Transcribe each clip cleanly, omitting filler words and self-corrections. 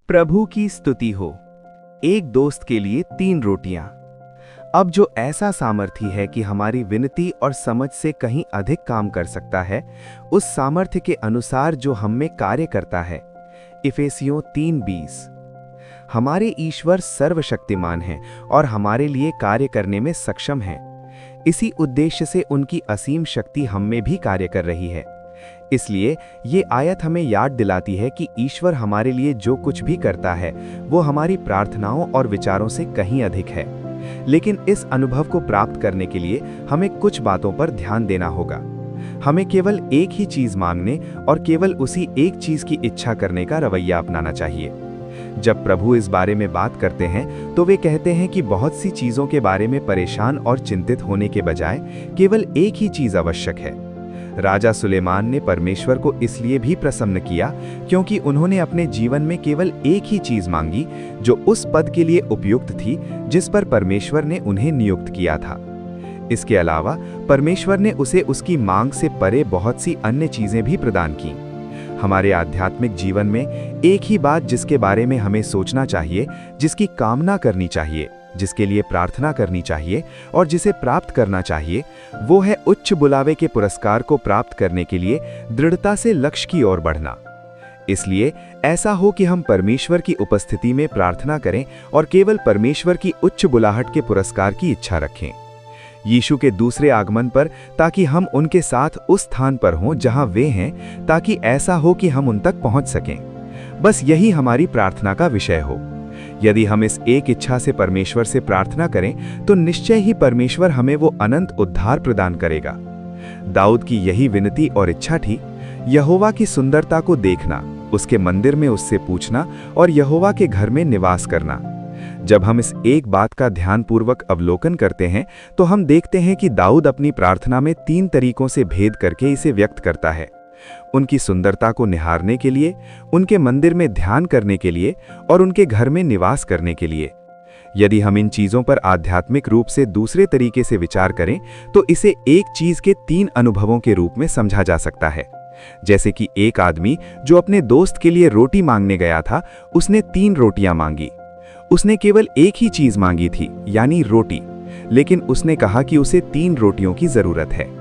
प्रभु की स्तुति हो। एक दोस्त के लिए 3 रोटियां। अब जो ऐसा सामर्थ्य है कि हमारी विनती और समझ से कहीं अधिक काम कर सकता है, उस सामर्थ्य के अनुसार जो हम में कार्य करता है। इफेसियों 3:20। हमारे ईश्वर सर्वशक्तिमान हैं और हमारे लिए कार्य करने में सक्षम हैं। इसी उद्देश्य से उनकी असीम शक्ति हम में भी कार्य कर रही है। इसलिए ये आयत हमें याद दिलाती है कि ईश्वर हमारे लिए जो कुछ भी करता है वो हमारी प्रार्थनाओं और विचारों से कहीं अधिक है। लेकिन इस अनुभव को प्राप्त करने के लिए हमें कुछ बातों पर ध्यान देना होगा। हमें केवल एक ही चीज मांगने और केवल उसी एक चीज की इच्छा करने का रवैया अपनाना चाहिए। जब प्रभु इस बारे में बात करते हैं तो वे कहते हैं कि बहुत सी चीजों के बारे में परेशान और चिंतित होने के बजाय केवल एक ही चीज आवश्यक है। राजा सुलेमान ने परमेश्वर को इसलिए भी प्रसन्न किया क्योंकि उन्होंने अपने जीवन में केवल एक ही चीज मांगी जो उस पद के लिए उपयुक्त थी जिस पर परमेश्वर ने उन्हें नियुक्त किया था। इसके अलावा परमेश्वर ने उसे उसकी मांग से परे बहुत सी अन्य चीजें भी प्रदान की। हमारे आध्यात्मिक जीवन में एक ही बात जिसके बारे में हमें सोचना चाहिए, जिसकी कामना करनी चाहिए, जिसके लिए प्रार्थना करनी चाहिए और जिसे प्राप्त करना चाहिए, वो है उच्च बुलावे के पुरस्कार को प्राप्त करने के लिए दृढ़ता से लक्ष्य की ओर बढ़ना। इसलिए ऐसा हो कि हम परमेश्वर की उपस्थिति में प्रार्थना करें और केवल परमेश्वर की उच्च बुलाहट के पुरस्कार की इच्छा रखें यीशु के दूसरे आगमन पर, ताकि हम उनके साथ उस स्थान पर हों जहां वे हैं, ताकि ऐसा हो कि हम उन तक पहुंच सकें। बस यही हमारी प्रार्थना का विषय हो। यदि हम इस एक इच्छा से परमेश्वर से प्रार्थना करें तो निश्चय ही परमेश्वर हमें वो अनंत उद्धार प्रदान करेगा। दाऊद की यही विनती और इच्छा थी, यहोवा की सुंदरता को देखना, उसके मंदिर में उससे पूछना और यहोवा के घर में निवास करना। जब हम इस एक बात का ध्यानपूर्वक अवलोकन करते हैं तो हम देखते हैं कि दाऊद अपनी प्रार्थना में 3 तरीकों से भेद करके इसे व्यक्त करता है। उनकी सुंदरता को निहारने के लिए, उनके मंदिर में ध्यान करने के लिए और उनके घर में निवास करने के लिए। यदि हम इन चीजों पर आध्यात्मिक रूप से दूसरे तरीके से विचार करें तो इसे एक चीज के 3 अनुभवों के रूप में समझा जा सकता है। जैसे कि एक आदमी जो अपने दोस्त के लिए रोटी मांगने गया था, उसने 3 रोटियां मांगी। उसने केवल एक ही चीज मांगी थी, यानी रोटी, लेकिन उसने कहा कि उसे 3 रोटियों की जरूरत है।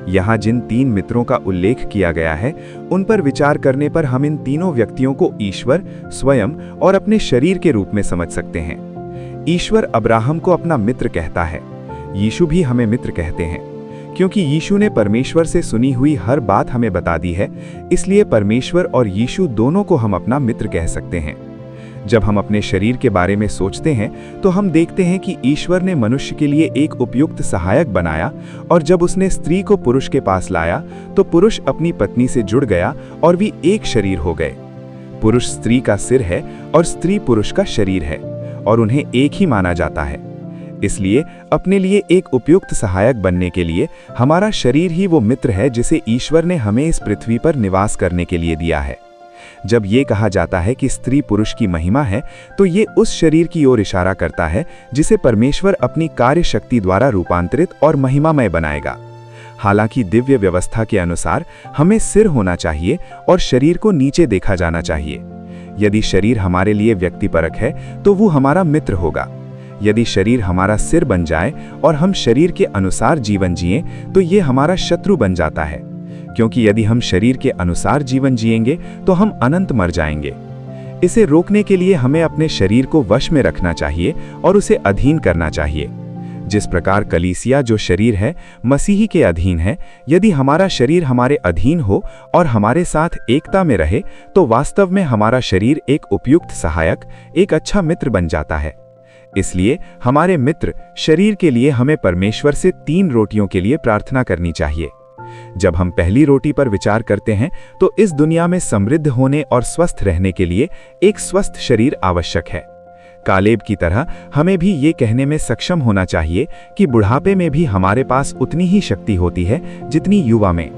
यहाँ जिन 3 मित्रों का उल्लेख किया गया है, उन पर विचार करने पर हम इन तीनों व्यक्तियों को ईश्वर, स्वयं और अपने शरीर के रूप में समझ सकते हैं। ईश्वर अब्राहम को अपना मित्र कहता है। यीशु भी हमें मित्र कहते हैं। क्योंकि यीशु ने परमेश्वर से सुनी हुई हर बात हमें बता दी है, इसलिए परमेश्वर और यीशु दोनों को हम अपना मित्र कह सकते हैं। जब हम अपने शरीर के बारे में सोचते हैं तो हम देखते हैं कि ईश्वर ने मनुष्य के लिए एक उपयुक्त सहायक बनाया, और जब उसने स्त्री को पुरुष के पास लाया तो पुरुष अपनी पत्नी से जुड़ गया और वे एक शरीर हो गए। पुरुष स्त्री का सिर है और स्त्री पुरुष का शरीर है और उन्हें एक ही माना जाता है। इसलिए अपने लिए एक उपयुक्त सहायक बनने के लिए हमारा शरीर ही वो मित्र है जिसे ईश्वर ने हमें इस पृथ्वी पर निवास करने के लिए दिया है। जब ये कहा जाता है कि स्त्री पुरुष की महिमा है, तो ये उस शरीर की ओर इशारा करता है जिसे परमेश्वर अपनी कार्य शक्ति द्वारा रूपांतरित और महिमामय बनाएगा। हालांकि दिव्य व्यवस्था के अनुसार हमें सिर होना चाहिए और शरीर को नीचे देखा जाना चाहिए। यदि शरीर हमारे लिए व्यक्तिपरक है तो वो हमारा मित्र होगा। यदि शरीर हमारा सिर बन जाए और हम शरीर के अनुसार जीवन जिएं तो ये हमारा शत्रु बन जाता है, क्योंकि यदि हम शरीर के अनुसार जीवन जिएंगे तो हम अनंत मर जाएंगे। इसे रोकने के लिए हमें अपने शरीर को वश में रखना चाहिए और उसे अधीन करना चाहिए। जिस प्रकार कलीसिया जो शरीर है मसीही के अधीन है, यदि हमारा शरीर हमारे अधीन हो और हमारे साथ एकता में रहे तो वास्तव में हमारा शरीर एक उपयुक्त सहायक, एक अच्छा मित्र बन जाता है। इसलिए हमारे मित्र शरीर के लिए हमें परमेश्वर से 3 रोटियों के लिए प्रार्थना करनी चाहिए। जब हम पहली रोटी पर विचार करते हैं तो इस दुनिया में समृद्ध होने और स्वस्थ रहने के लिए एक स्वस्थ शरीर आवश्यक है। कालेब की तरह हमें भी ये कहने में सक्षम होना चाहिए कि बुढ़ापे में भी हमारे पास उतनी ही शक्ति होती है जितनी युवा में।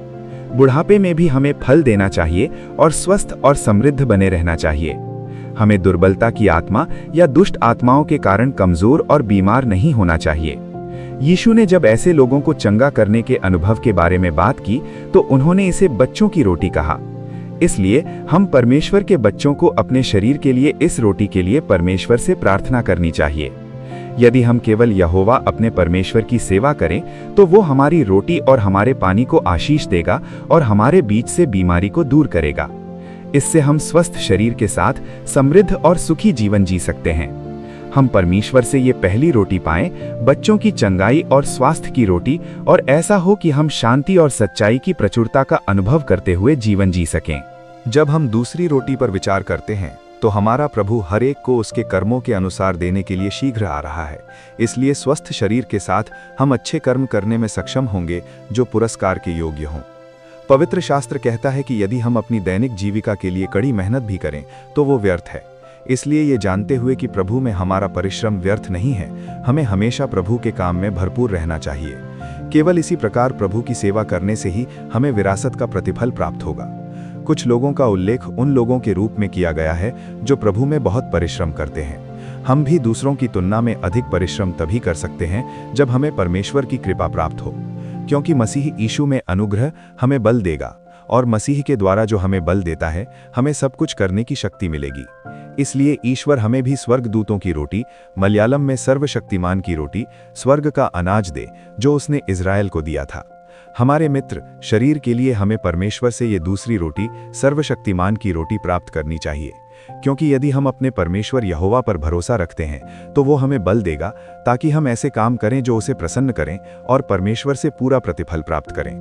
बुढ़ापे में भी हमें फल देना चाहिए और स्वस्थ और समृद्ध बने रहना चाहिए। हमें दुर्बलता की आत्मा या दुष्ट आत्माओं के कारण कमजोर और बीमार नहीं होना चाहिए। यीशु ने जब ऐसे लोगों को चंगा करने के अनुभव के बारे में बात की तो उन्होंने इसे बच्चों की रोटी कहा। इसलिए हम परमेश्वर के बच्चों को अपने शरीर के लिए इस रोटी के लिए परमेश्वर से प्रार्थना करनी चाहिए। यदि हम केवल यहोवा अपने परमेश्वर की सेवा करें तो वो हमारी रोटी और हमारे पानी को आशीष देगा और हमारे बीच से बीमारी को दूर करेगा। इससे हम स्वस्थ शरीर के साथ समृद्ध और सुखी जीवन जी सकते हैं। हम परमेश्वर से ये पहली रोटी पाएं, बच्चों की चंगाई और स्वास्थ्य की रोटी, और ऐसा हो कि हम शांति और सच्चाई की प्रचुरता का अनुभव करते हुए जीवन जी सकें। जब हम दूसरी रोटी पर विचार करते हैं तो हमारा प्रभु हर एक को उसके कर्मों के अनुसार देने के लिए शीघ्र आ रहा है। इसलिए स्वस्थ शरीर के साथ हम अच्छे कर्म करने में सक्षम होंगे जो पुरस्कार के योग्य हों। पवित्र शास्त्र कहता है कि यदि हम अपनी दैनिक जीविका के लिए कड़ी मेहनत भी करें तो वो व्यर्थ है। इसलिए ये जानते हुए कि प्रभु में हमारा परिश्रम व्यर्थ नहीं है, हमें हमेशा प्रभु के काम में भरपूर रहना चाहिए। केवल इसी प्रकार प्रभु की सेवा करने से ही हमें विरासत का प्रतिफल प्राप्त होगा। कुछ लोगों का उल्लेख उन लोगों के रूप में किया गया है जो प्रभु में बहुत परिश्रम करते हैं। हम भी दूसरों की तुलना में अधिक परिश्रम तभी कर सकते हैं जब हमें परमेश्वर की कृपा प्राप्त हो, क्योंकि मसीह यीशु में अनुग्रह हमें बल देगा और मसीह के द्वारा जो हमें बल देता है हमें सब कुछ करने की शक्ति मिलेगी। इसलिए ईश्वर हमें भी स्वर्गदूतों की रोटी, मलयालम में सर्वशक्तिमान की रोटी, स्वर्ग का अनाज दे जो उसने इज़राइल को दिया था। हमारे मित्र शरीर के लिए हमें परमेश्वर से ये दूसरी रोटी, सर्वशक्तिमान की रोटी प्राप्त करनी चाहिए, क्योंकि यदि हम अपने परमेश्वर यहोवा पर भरोसा रखते हैं तो वो हमें बल देगा ताकि हम ऐसे काम करें जो उसे प्रसन्न करें और परमेश्वर से पूरा प्रतिफल प्राप्त करें।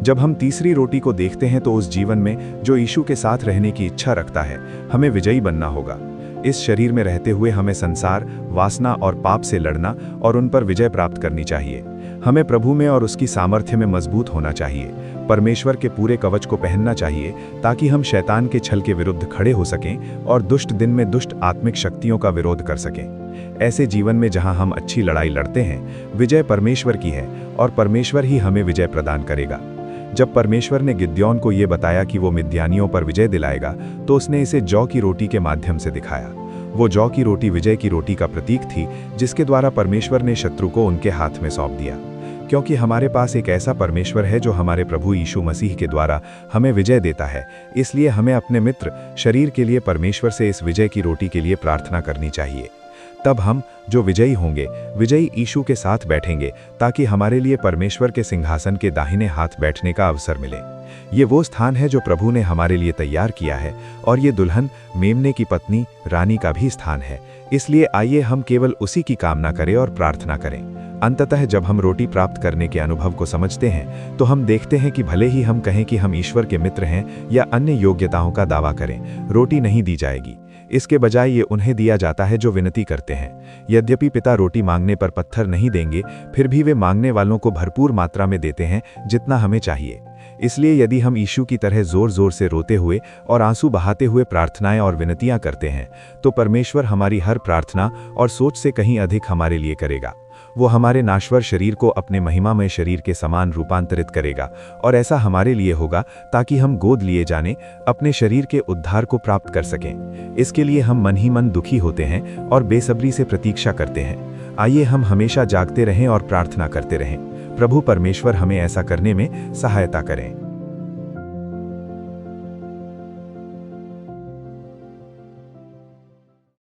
जब हम तीसरी रोटी को देखते हैं तो उस जीवन में जो यीशु के साथ रहने की इच्छा रखता है हमें विजयी बनना होगा। इस शरीर में रहते हुए हमें संसार, वासना और पाप से लड़ना और उन पर विजय प्राप्त करनी चाहिए। हमें प्रभु में और उसकी सामर्थ्य में मजबूत होना चाहिए, परमेश्वर के पूरे कवच को पहनना चाहिए ताकि हम शैतान के छल के विरुद्ध खड़े हो सकें और दुष्ट दिन में दुष्ट आत्मिक शक्तियों का विरोध कर सकें। ऐसे जीवन में जहां हम अच्छी लड़ाई लड़ते हैं, विजय परमेश्वर की है और परमेश्वर ही हमें विजय प्रदान करेगा। जब परमेश्वर ने गिद्योन को ये बताया कि वो मिद्यानियों पर विजय दिलाएगा तो उसने इसे जौ की रोटी के माध्यम से दिखाया। वो जौ की रोटी विजय की रोटी का प्रतीक थी जिसके द्वारा परमेश्वर ने शत्रु को उनके हाथ में सौंप दिया। क्योंकि हमारे पास एक ऐसा परमेश्वर है जो हमारे प्रभु यीशु मसीह के द्वारा हमें विजय देता है, इसलिए हमें अपने मित्र शरीर के लिए परमेश्वर से इस विजय की रोटी के लिए प्रार्थना करनी चाहिए। तब हम जो विजयी होंगे, विजयी यीशु के साथ बैठेंगे ताकि हमारे लिए परमेश्वर के सिंहासन के दाहिने हाथ बैठने का अवसर मिले। ये वो स्थान है जो प्रभु ने हमारे लिए तैयार किया है और ये दुल्हन मेमने की पत्नी रानी का भी स्थान है। इसलिए आइए हम केवल उसी की कामना करें और प्रार्थना करें। अंततः जब हम रोटी प्राप्त करने के अनुभव को समझते हैं तो हम देखते हैं कि भले ही हम कहें कि हम ईश्वर के मित्र हैं या अन्य योग्यताओं का दावा करें, रोटी नहीं दी जाएगी। इसके बजाय ये उन्हें दिया जाता है जो विनती करते हैं। यद्यपि पिता रोटी मांगने पर पत्थर नहीं देंगे, फिर भी वे मांगने वालों को भरपूर मात्रा में देते हैं जितना हमें चाहिए। इसलिए यदि हम यीशु की तरह जोर जोर से रोते हुए और आंसू बहाते हुए प्रार्थनाएं और विनतियां करते हैं तो परमेश्वर हमारी हर प्रार्थना और सोच से कहीं अधिक हमारे लिए करेगा। वो हमारे नाश्वर शरीर को अपने महिमामय शरीर के समान रूपांतरित करेगा और ऐसा हमारे लिए होगा ताकि हम गोद लिए जाने अपने शरीर के उद्धार को प्राप्त कर सकें। इसके लिए हम मन ही मन दुखी होते हैं और बेसब्री से प्रतीक्षा करते हैं। आइए हम हमेशा जागते रहें और प्रार्थना करते रहें। प्रभु परमेश्वर हमें ऐसा करने में सहायता करें।